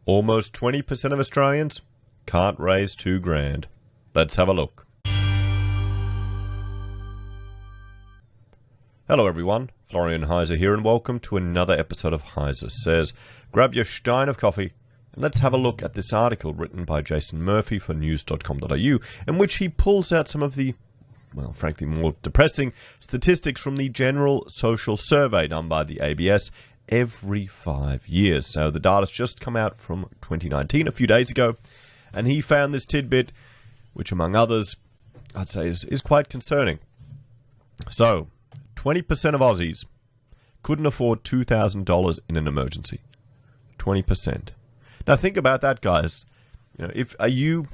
Almost 20% of Australians can't raise $2,000. Let's have a look. Hello everyone, Florian.heise here, and welcome to another episode of HeiseSays. Grab your stein of coffee and let's have a look at this article written by Jason Murphy for news.com.au, in which he pulls out some of the, well, frankly, more depressing statistics from the General Social Survey done by the ABS every 5 years. So the data's just come out from 2019, a few days ago, and he found this tidbit, which among others, I'd say is quite concerning. So, 20% of Aussies couldn't afford $2,000 in an emergency. 20%. Now think about that, guys. You know, are you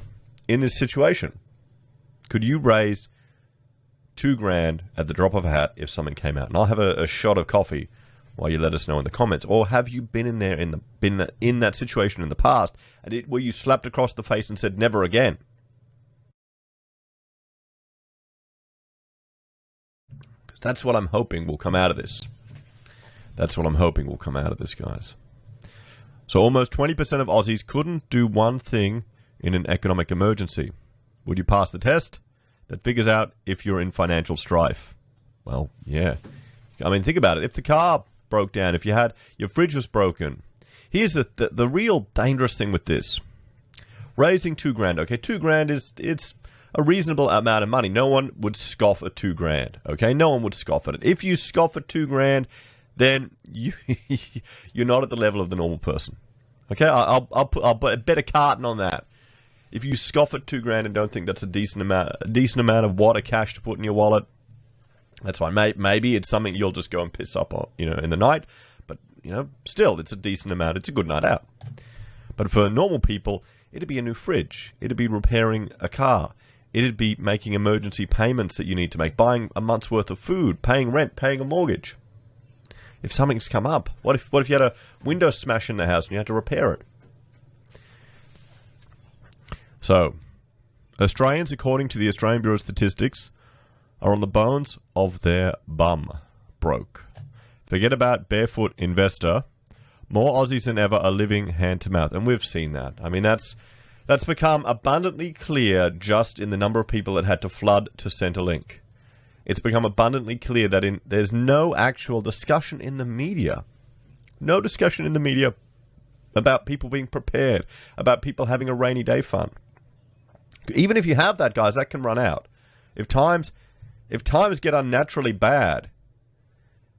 in this situation? Could you raise $2,000 at the drop of a hat if something came out? And I'll have a shot of coffee while you let us know in the comments. Or have you been in there been in that situation in the past, and where you slapped across the face and said never again? That's what I'm hoping will come out of this. That's what I'm hoping will come out of this, guys. So almost 20% of Aussies couldn't do one thing in an economic emergency. Would you pass the test? That figures out if you're in financial strife. Well, yeah. I mean, think about it. If the car broke down, if your fridge was broken. Here's the real dangerous thing with this. Raising $2,000. Okay, $2,000 it's a reasonable amount of money. No one would scoff at $2,000. Okay, no one would scoff at it. If you scoff at $2,000, then you're not at the level of the normal person. Okay, I'll bet a carton on that. If you scoff at $2,000 and don't think that's a decent amount of water cash to put in your wallet, that's fine. Maybe it's something you'll just go and piss up on, in the night. But still, it's a decent amount. It's a good night out. But for normal people, it'd be a new fridge. It'd be repairing a car. It'd be making emergency payments that you need to make, buying a month's worth of food, paying rent, paying a mortgage. If something's come up, what if you had a window smash in the house and you had to repair it? So, Australians, according to the Australian Bureau of Statistics, are on the bones of their bum. Broke. Forget about barefoot investor. More Aussies than ever are living hand to mouth. And we've seen that. I mean, that's become abundantly clear just in the number of people that had to flood to Centrelink. It's become abundantly clear that there's no actual discussion in the media. No discussion in the media about people being prepared, about people having a rainy day fund. Even if you have that, guys, that can run out. If times get unnaturally bad,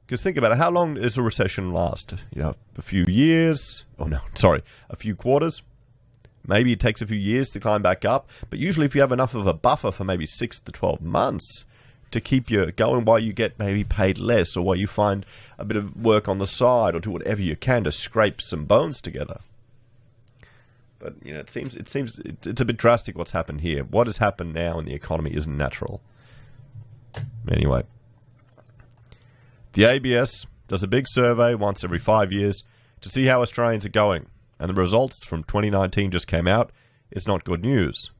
because think about it, how long does a recession last? A few years? A few quarters? Maybe it takes a few years to climb back up, but usually if you have enough of a buffer for maybe 6 to 12 months to keep you going while you get maybe paid less, or while you find a bit of work on the side, or do whatever you can to scrape some bones together. But it seems it's a bit drastic what's happened here. What has happened now in the economy isn't natural. Anyway, the ABS does a big survey once every 5 years to see how Australians are going, and the results from 2019 just came out. It's not good news.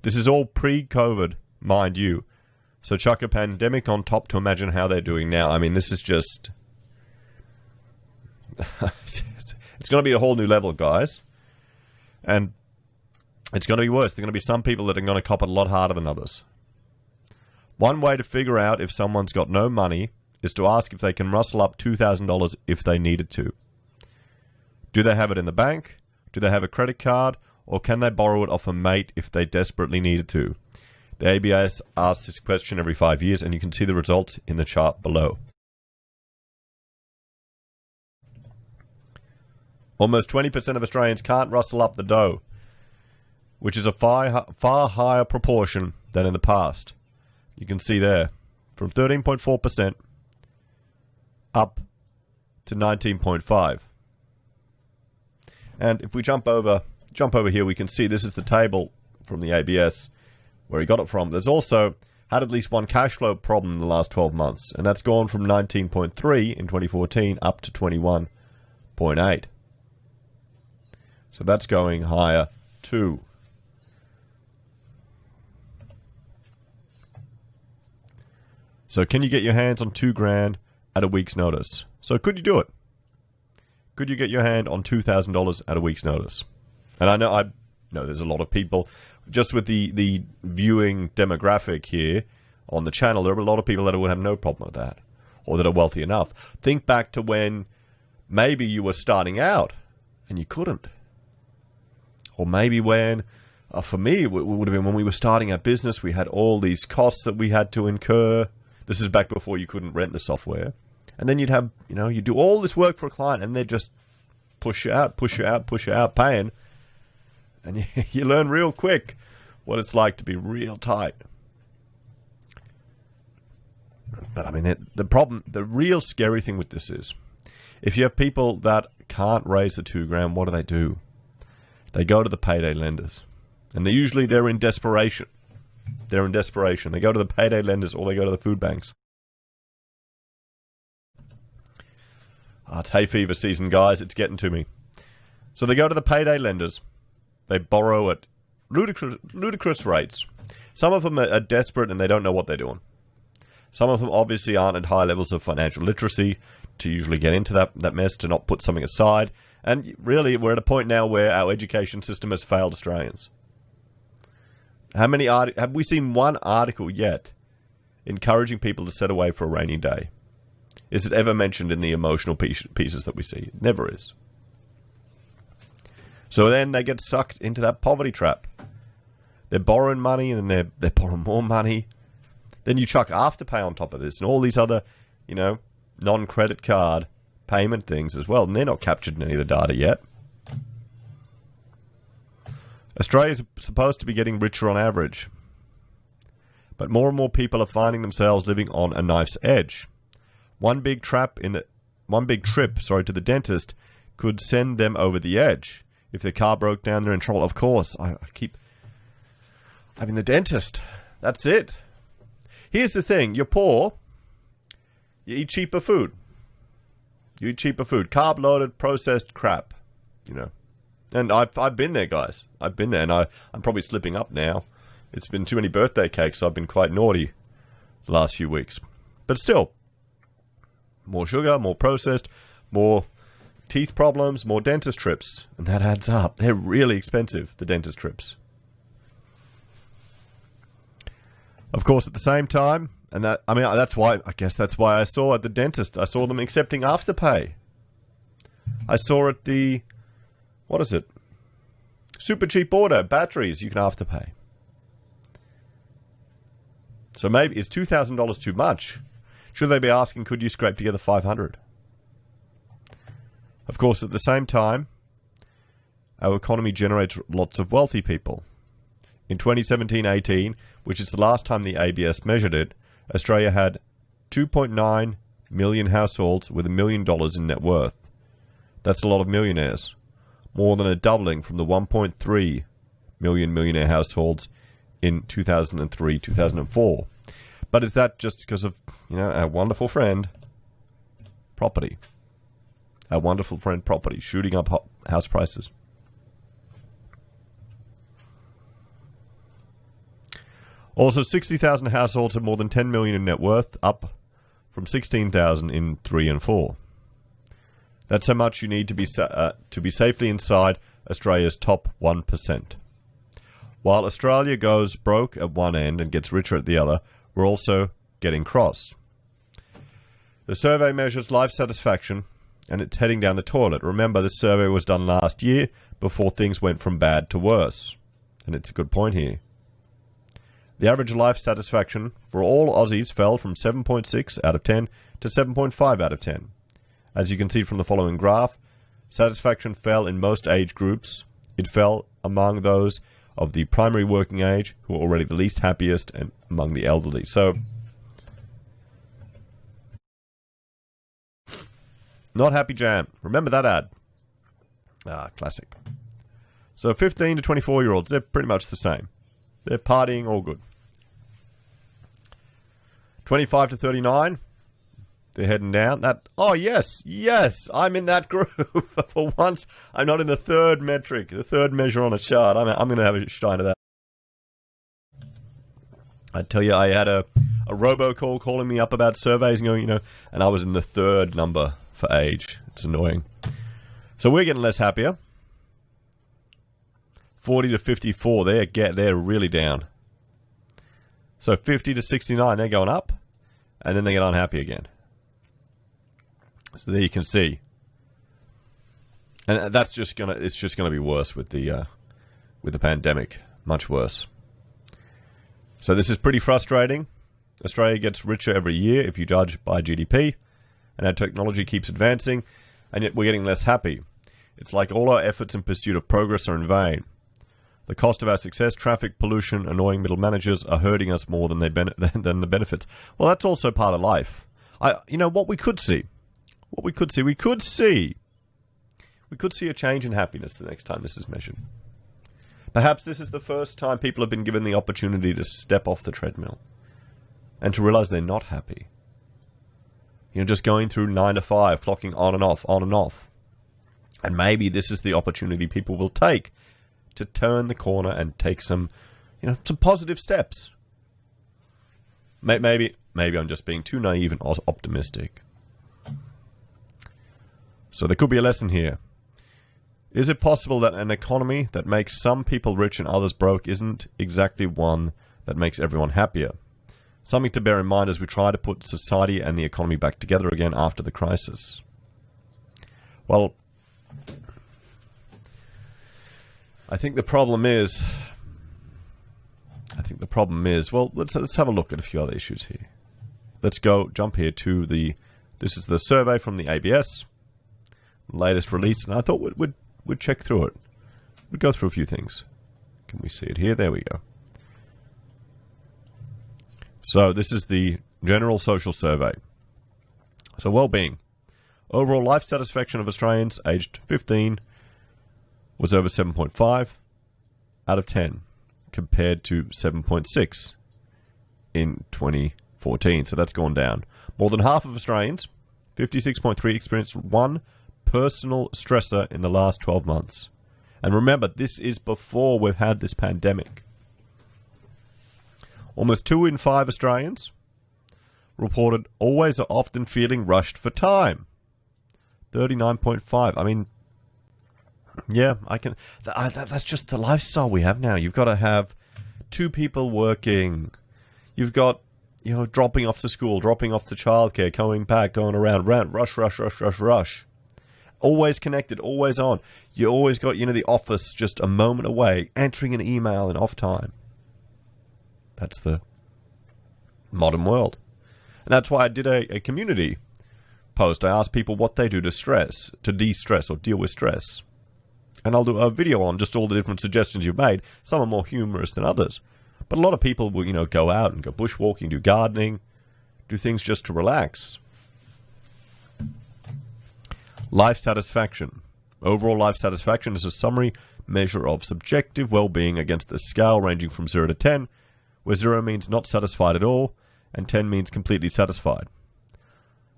This is all pre-COVID, mind you, so chuck a pandemic on top to imagine how they're doing now. I mean, this is just... it's going to be a whole new level, guys. And it's going to be worse. There are going to be some people that are going to cop it a lot harder than others. One way to figure out if someone's got no money is to ask if they can rustle up $2,000 if they needed to. Do they have it in the bank? Do they have a credit card? Or can they borrow it off a mate if they desperately needed to? The ABS asks this question every 5 years, and you can see the results in the chart below. Almost 20% of Australians can't rustle up the dough, which is a far higher proportion than in the past. You can see there, from 13.4% up to 19.5%. And if we jump over here, we can see this is the table from the ABS where he got it from. There's also had at least one cash flow problem in the last 12 months, and that's gone from 19.3 in 2014 up to 21.8. So that's going higher too. So can you get your hands on $2,000 at a week's notice? So could you do it? could you get your hand on $2,000 at a week's notice? And I know there's a lot of people, just with the viewing demographic here on the channel, there are a lot of people that would have no problem with that, or that are wealthy enough. Think back to when maybe you were starting out and you couldn't. Or maybe when, for me, it would have been when we were starting our business, we had all these costs that we had to incur. This is back before you couldn't rent the software. And then you'd have, you do all this work for a client and they'd just push you out, paying. And you learn real quick what it's like to be real tight. But I mean, the real scary thing with this is, if you have people that can't raise the $2,000, what do? They go to the payday lenders. And they're in desperation. They go to the payday lenders, or they go to the food banks. It's hay fever season, guys. It's getting to me. So they go to the payday lenders. They borrow at ludicrous rates. Some of them are desperate and they don't know what they're doing. Some of them obviously aren't at high levels of financial literacy to usually get into that mess, to not put something aside. And really, we're at a point now where our education system has failed Australians. Have we seen one article yet encouraging people to set away for a rainy day? Is it ever mentioned in the emotional pieces that we see? It never is. So then they get sucked into that poverty trap. They're borrowing money, and then they're borrowing more money. Then you chuck Afterpay on top of this, and all these other, non-credit card payment things as well, and they're not captured in any of the data yet. Australia's supposed to be getting richer on average, but more and more people are finding themselves living on a knife's edge. One big trip to the dentist could send them over the edge. If their car broke down, they're in trouble. Of course, the dentist. That's it. Here's the thing: you're poor. You eat cheaper food. Carb-loaded, processed crap. And I've been there, guys. I've been there, and I'm probably slipping up now. It's been too many birthday cakes, so I've been quite naughty the last few weeks. But still, more sugar, more processed, more teeth problems, more dentist trips. And that adds up. They're really expensive, the dentist trips. Of course, at the same time, that's why I saw at the dentist, I saw them accepting Afterpay. I saw at the, super cheap order, batteries, you can Afterpay. So maybe, is $2,000 too much? Should they be asking, could you scrape together $500? Of course, at the same time, our economy generates lots of wealthy people. In 2017-18, which is the last time the ABS measured it, Australia had 2.9 million households with $1 million in net worth. That's a lot of millionaires. More than a doubling from the 1.3 million millionaire households in 2003-2004. But is that just because of, our wonderful friend, property? Our wonderful friend, property, shooting up house prices. Also, 60,000 households have more than 10 million in net worth, up from 16,000 in 3 and 4. That's how much you need to be safely inside Australia's top 1%. While Australia goes broke at one end and gets richer at the other, we're also getting cross. The survey measures life satisfaction, and it's heading down the toilet. Remember, this survey was done last year before things went from bad to worse. And it's a good point here. The average life satisfaction for all Aussies fell from 7.6 out of 10 to 7.5 out of 10. As you can see from the following graph, satisfaction fell in most age groups. It fell among those of the primary working age, who are already the least happiest, and among the elderly. So, not happy jam. Remember that ad. Classic. So 15 to 24-year-olds, they're pretty much the same. They're partying, all good. 25 to 39, they're heading down. Yes, I'm in that group. For once, I'm not in the third measure on a chart. I'm going to have a shine of that. I tell you, I had a robocall calling me up about surveys and going, and I was in the third number for age. It's annoying. So we're getting less happier. 40 to 54, they're really down. So 50 to 69, they're going up, and then they get unhappy again. So there you can see, and it's just gonna be worse with the pandemic, much worse. So this is pretty frustrating. Australia gets richer every year if you judge by GDP, and our technology keeps advancing, and yet we're getting less happy. It's like all our efforts in pursuit of progress are in vain. The cost of our success, traffic, pollution, annoying middle managers are hurting us more than than the benefits. Well, that's also part of life. What we could see a change in happiness the next time this is measured. Perhaps this is the first time people have been given the opportunity to step off the treadmill and to realize they're not happy. Just going through 9 to 5, clocking on and off. And maybe this is the opportunity people will take to turn the corner and take some positive steps. Maybe I'm just being too naive and optimistic. So there could be a lesson here. Is it possible that an economy that makes some people rich and others broke isn't exactly one that makes everyone happier? Something to bear in mind as we try to put society and the economy back together again after the crisis. Well, I think the problem is, well, let's have a look at a few other issues here. Let's jump here to this is the survey from the ABS, latest release, and I thought we'd check through it. We'd go through a few things. Can we see it here? There we go. So this is the General Social Survey. So well-being. Overall life satisfaction of Australians aged 15 was over 7.5 out of 10, compared to 7.6 in 2014. So that's gone down. More than half of Australians, 56.3, experienced one personal stressor in the last 12 months. And remember, this is before we've had this pandemic. Almost 2 in 5 Australians reported always or often feeling rushed for time. 39.5. I mean, yeah, that's just the lifestyle we have now. You've got to have 2 people working. You've got, dropping off to school, dropping off to childcare, coming back, going around, rush. Always connected, always on. You always got, the office just a moment away, answering an email in off time. That's the modern world. And that's why I did a community post. I asked people what they do to de-stress or deal with stress. And I'll do a video on just all the different suggestions you've made. Some are more humorous than others. But a lot of people will, go out and go bushwalking, do gardening, do things just to relax. Life satisfaction. Overall life satisfaction is a summary measure of subjective well-being against a scale ranging from 0 to 10, where 0 means not satisfied at all, and 10 means completely satisfied.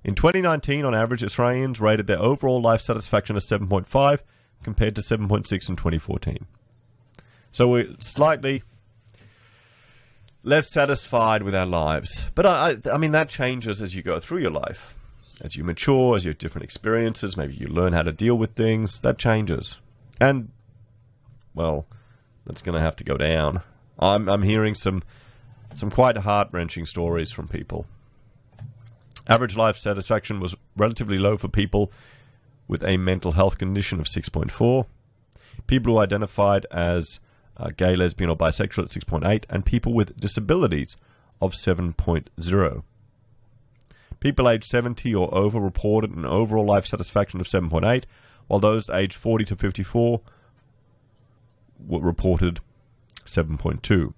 In 2019, on average, Australians rated their overall life satisfaction as 7.5, compared to 7.6 in 2014. So we're slightly less satisfied with our lives. But I mean, that changes as you go through your life. As you mature, as you have different experiences, maybe you learn how to deal with things, that changes. And, well, that's going to have to go down. I'm hearing some quite heart-wrenching stories from people. Average life satisfaction was relatively low for people with a mental health condition of 6.4, people who identified as gay, lesbian, or bisexual at 6.8, and people with disabilities of 7.0. People aged 70 or over reported an overall life satisfaction of 7.8, while those aged 40 to 54 reported 7.2.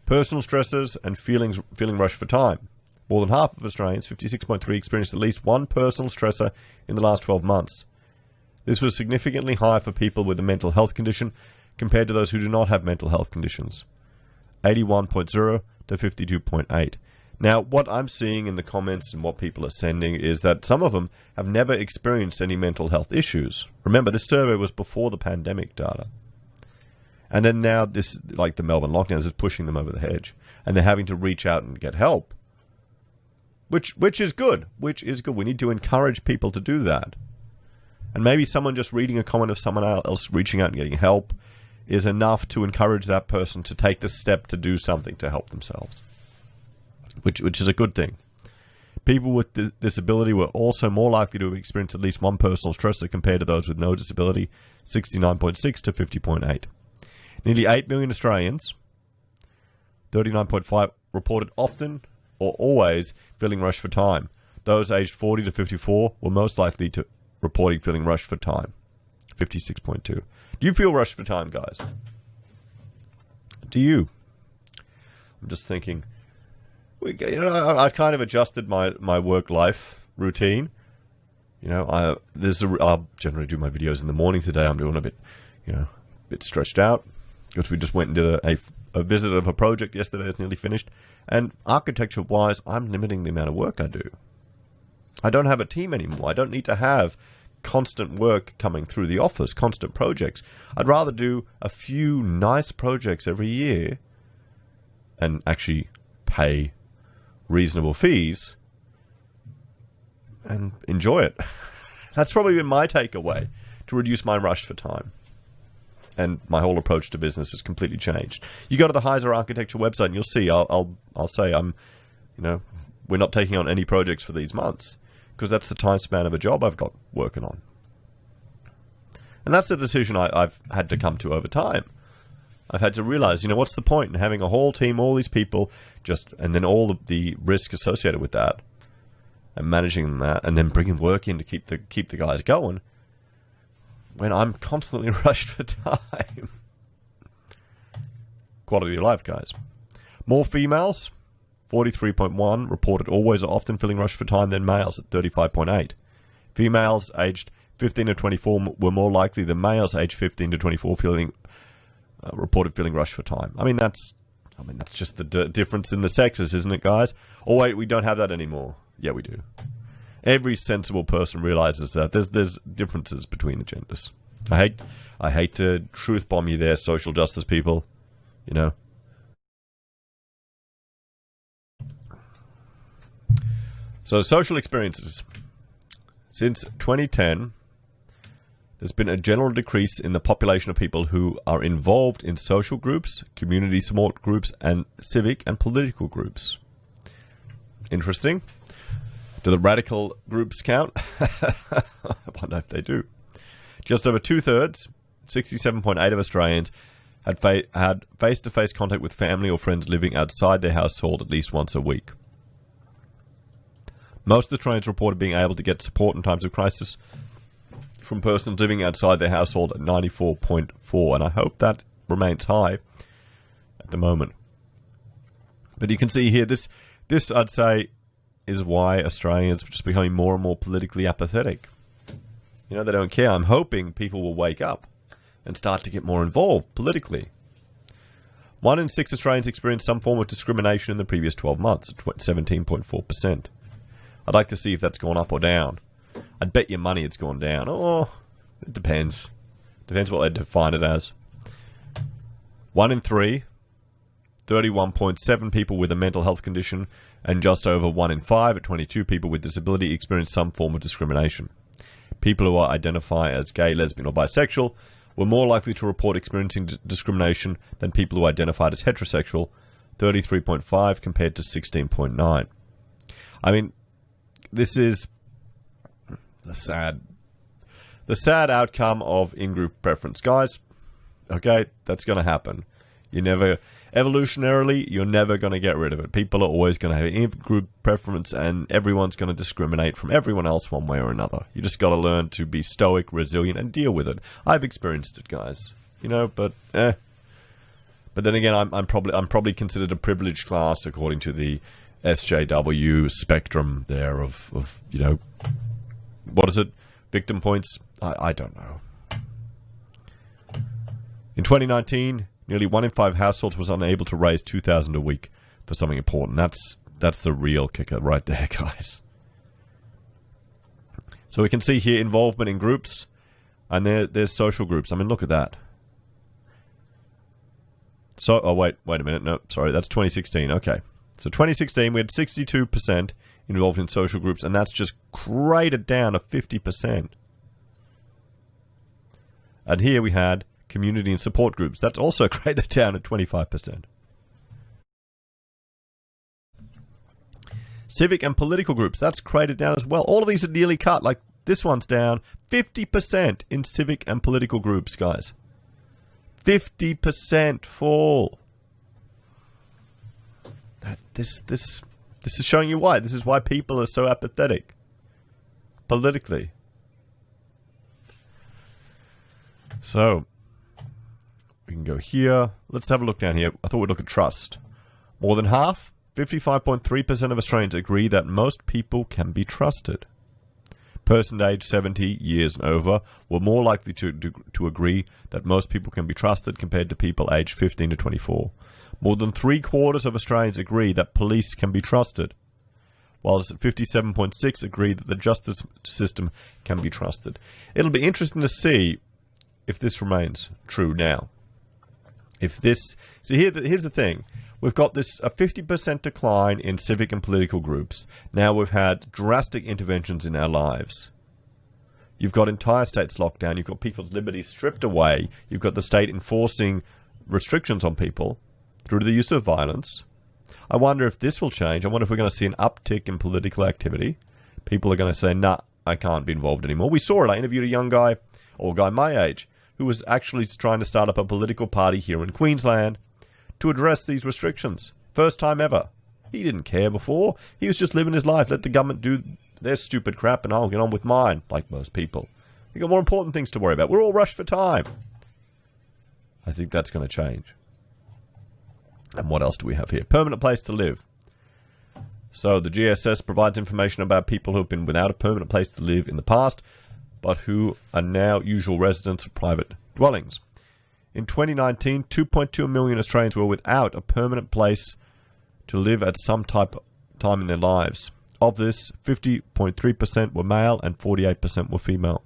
Personal stressors and feeling rushed for time. More than half of Australians, 56.3, experienced at least one personal stressor in the last 12 months. This was significantly higher for people with a mental health condition compared to those who do not have mental health conditions, 81.0 to 52.8. Now, what I'm seeing in the comments and what people are sending is that some of them have never experienced any mental health issues. Remember, this survey was before the pandemic data. And then now this, like the Melbourne lockdowns, is pushing them over the hedge. And they're having to reach out and get help. Which is good. We need to encourage people to do that. And maybe someone just reading a comment of someone else reaching out and getting help is enough to encourage that person to take the step to do something to help themselves, which is a good thing. People with disability were also more likely to have experienced at least one personal stressor compared to those with no disability, 69.6 to 50.8. Nearly 8 million Australians, 39.5, reported often or always feeling rushed for time. Those aged 40 to 54 were most likely to reporting feeling rushed for time, 56.2. Do you feel rushed for time, guys? Do you? I'm just thinking. I've kind of adjusted my work-life routine. I'll generally do my videos in the morning. Today I'm doing a bit stretched out because we just went and did a visit of a project yesterday that's nearly finished. And architecture-wise, I'm limiting the amount of work I do. I don't have a team anymore. I don't need to have constant work coming through the office, constant projects. I'd rather do a few nice projects every year and actually pay reasonable fees and enjoy it. That's probably been my takeaway, to reduce my rush for time. And my whole approach to business has completely changed. You go to the Heise Architecture website and you'll see I'll say we're not taking on any projects for these months because that's the time span of a job I've got working on. And that's the decision I've had to come to over time. I've had to realize, what's the point in having a whole team, all these people, and then all of the risk associated with that, and managing that, and then bringing work in to keep the guys going, when I'm constantly rushed for time. Quality of life, guys. More females, 43.1, reported always or often feeling rushed for time than males at 35.8. Females aged 15 to 24 were more likely than males aged 15 to 24 reported feeling rushed for time. That's just the difference in the sexes, isn't it, guys? Oh wait, we don't have that anymore. Yeah, we do. Every sensible person realizes that there's differences between the genders. I hate to truth bomb you there, social justice people. So social experiences. Since 2010, there's been a general decrease in the population of people who are involved in social groups, community support groups, and civic and political groups. Interesting. Do the radical groups count? I wonder if they do. Just over 2/3, 67.8 of Australians had face-to-face contact with family or friends living outside their household at least once a week. Most Australians reported being able to get support in times of crisis from persons living outside their household at 94.4, and I hope that remains high at the moment. But you can see here, this I'd say is why Australians are just becoming more and more politically apathetic. They don't care. I'm hoping people will wake up and start to get more involved politically. 1 in 6 Australians experienced some form of discrimination in the previous 12 months, at 17.4%. I'd like to see if that's gone up or down. I'd bet your money it's gone down. Oh, it depends. Depends what they define it as. 1 in 3, 31.7 people with a mental health condition, and just over 1 in 5, at 22 people with disability, experience some form of discrimination. People who identify as gay, lesbian, or bisexual were more likely to report experiencing discrimination than people who identified as heterosexual, 33.5 compared to 16.9. This is the sad outcome of in-group preference, guys. Okay, that's going to happen. Evolutionarily, you're never going to get rid of it. People are always going to have in-group preference, and everyone's going to discriminate from everyone else one way or another. You just got to learn to be stoic, resilient, and deal with it. I've experienced it, guys. But then again, I'm probably considered a privileged class according to the SJW spectrum there of what is it? Victim points? I don't know. In 2019, nearly 1 in 5 households was unable to raise $2,000 a week for something important. That's the real kicker right there, guys. So we can see here involvement in groups, and there's social groups. Look at that. So, wait a minute. No, sorry, that's 2016. Okay. So 2016, we had 62% involved in social groups, and that's just cratered down to 50%. And here we had community and support groups. That's also graded down at 25%. Civic and political groups, that's graded down as well. All of these are nearly cut. Like this one's down 50% in civic and political groups, guys. 50% fall. This is showing you why. This is why people are so apathetic politically. So we can go here. Let's have a look down here. I thought we'd look at trust. More than half, 55.3% of Australians agree that most people can be trusted. Persons aged 70 years and over were more likely to agree that most people can be trusted compared to people aged 15 to 24. More than 3/4 of Australians agree that police can be trusted, whilst 57.6% agree that the justice system can be trusted. It'll be interesting to see if this remains true now. If this... See, here's the thing. We've got this a 50% decline in civic and political groups. Now we've had drastic interventions in our lives. You've got entire states locked down. You've got people's liberties stripped away. You've got the state enforcing restrictions on people through the use of violence. I wonder if this will change. I wonder if we're going to see an uptick in political activity. People are going to say, nah, I can't be involved anymore. We saw it. I interviewed a young guy, or a guy my age, who was actually trying to start up a political party here in Queensland to address these restrictions. First time ever. He didn't care before. He was just living his life. Let the government do their stupid crap and I'll get on with mine, like most people. We've got more important things to worry about. We're all rushed for time. I think that's going to change. And what else do we have here? Permanent place to live. So the GSS provides information about people who have been without a permanent place to live in the past, but who are now usual residents of private dwellings. In 2019, 2.2 million Australians were without a permanent place to live at some time in their lives. Of this, 50.3% were male and 48% were female.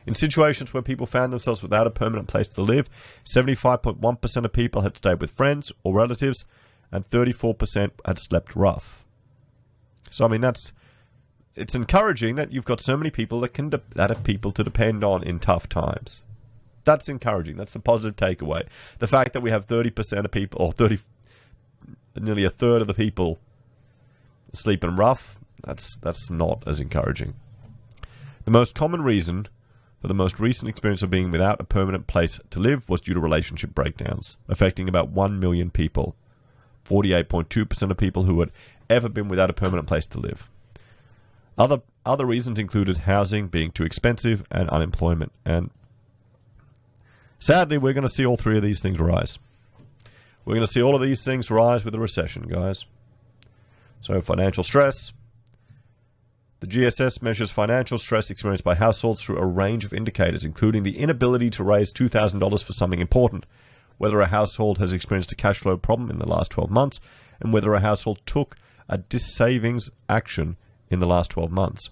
In situations where people found themselves without a permanent place to live, 75.1% of people had stayed with friends or relatives, and 34% had slept rough. So, I mean, it's encouraging that you've got so many people that have people to depend on in tough times. That's encouraging. That's the positive takeaway. The fact that we have 30% of people, or nearly a third of the people sleeping rough, that's not as encouraging. The most common reason for the most recent experience of being without a permanent place to live was due to relationship breakdowns, affecting about 1 million people. 48.2% of people who had ever been without a permanent place to live. Other reasons included housing being too expensive and unemployment. And sadly, we're going to see all three of these things rise. We're going to see all of these things rise with a recession, guys. So financial stress. The GSS measures financial stress experienced by households through a range of indicators, including the inability to raise $2,000 for something important, whether a household has experienced a cash flow problem in the last 12 months, and whether a household took a savings action in the last 12 months.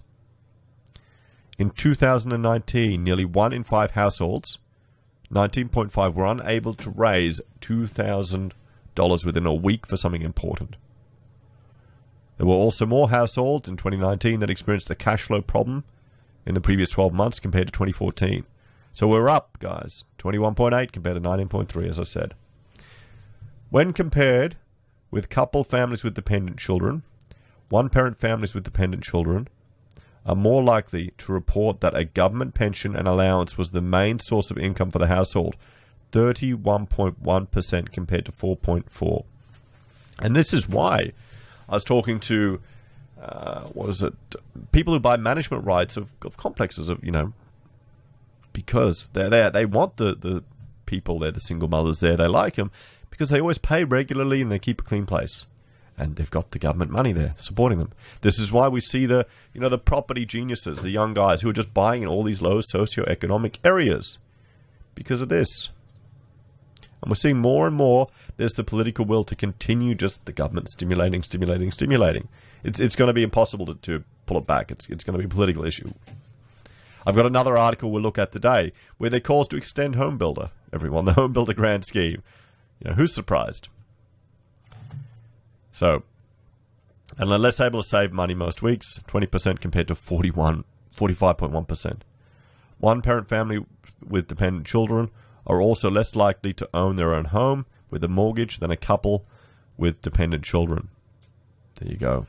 In 2019, nearly 1 in 5 households, 19.5, were unable to raise $2,000 within a week for something important. There were also more households in 2019 that experienced a cash flow problem in the previous 12 months compared to 2014. So we're up, guys. 21.8 compared to 19.3, as I said. When compared with couple families with dependent children, one-parent families with dependent children are more likely to report that a government pension and allowance was the main source of income for the household, 31.1% compared to 4.4%. And this is why I was talking to, people who buy management rights of complexes, because they want the people there, the single mothers there, they like them because they always pay regularly and they keep a clean place. And they've got the government money there supporting them. This is why we see the property geniuses, the young guys who are just buying in all these low socioeconomic areas because of this. And we're seeing more and more there's the political will to continue just the government stimulating. It's going to be impossible to pull it back. It's going to be a political issue. I've got another article we'll look at today where they calls to extend Home Builder, everyone, the Home Builder Grand Scheme. Who's surprised? So, and they're less able to save money most weeks, 20% compared to 45.1%. One-parent with dependent children are also less likely to own their own home with a mortgage than a couple with dependent children. There you go.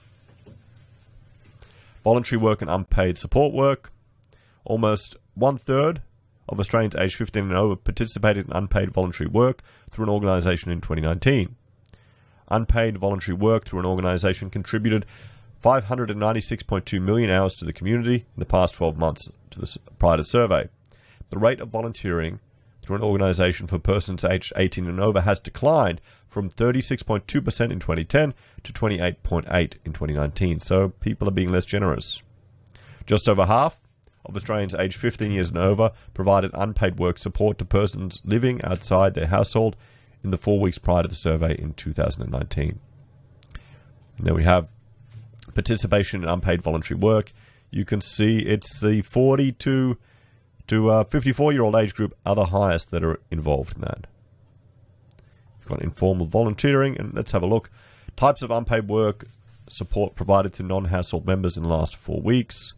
Voluntary work and unpaid support work. Almost 1/3 of Australians aged 15 and over participated in unpaid voluntary work through an organisation in 2019. Unpaid voluntary work through an organisation contributed 596.2 million hours to the community in the past 12 months prior to survey. The rate of volunteering through an organisation for persons aged 18 and over has declined from 36.2% in 2010 to 28.8% in 2019. So people are being less generous. Just over half of Australians aged 15 years and over provided unpaid work support to persons living outside their household in the 4 weeks prior to the survey in 2019. And there we have participation in unpaid voluntary work. You can see it's the 40 to 54-year-old age group are the highest that are involved in that. You've got informal volunteering, and let's have a look. Types of unpaid work support provided to non-household members in the last 4 weeks.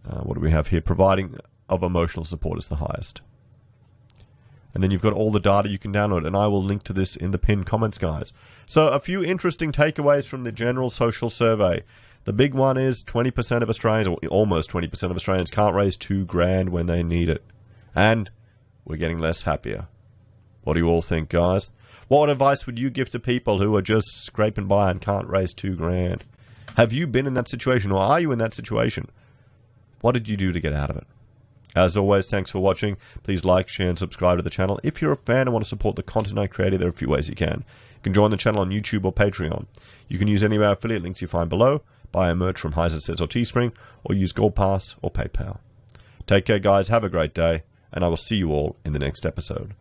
What do we have here? Providing of emotional support is the highest. And then you've got all the data you can download, and I will link to this in the pinned comments, guys. So a few interesting takeaways from the general social survey. The big one is 20% of Australians, or almost 20% of Australians, can't raise $2,000 when they need it. And we're getting less happier. What do you all think, guys? What advice would you give to people who are just scraping by and can't raise $2,000? Have you been in that situation, or are you in that situation? What did you do to get out of it? As always, thanks for watching. Please like, share, and subscribe to the channel. If you're a fan and want to support the content I created, there are a few ways you can. You can join the channel on YouTube or Patreon. You can use any of our affiliate links you find below, buy a merch from HeiseSays or Teespring, or use Gold Pass or PayPal. Take care, guys. Have a great day, and I will see you all in the next episode.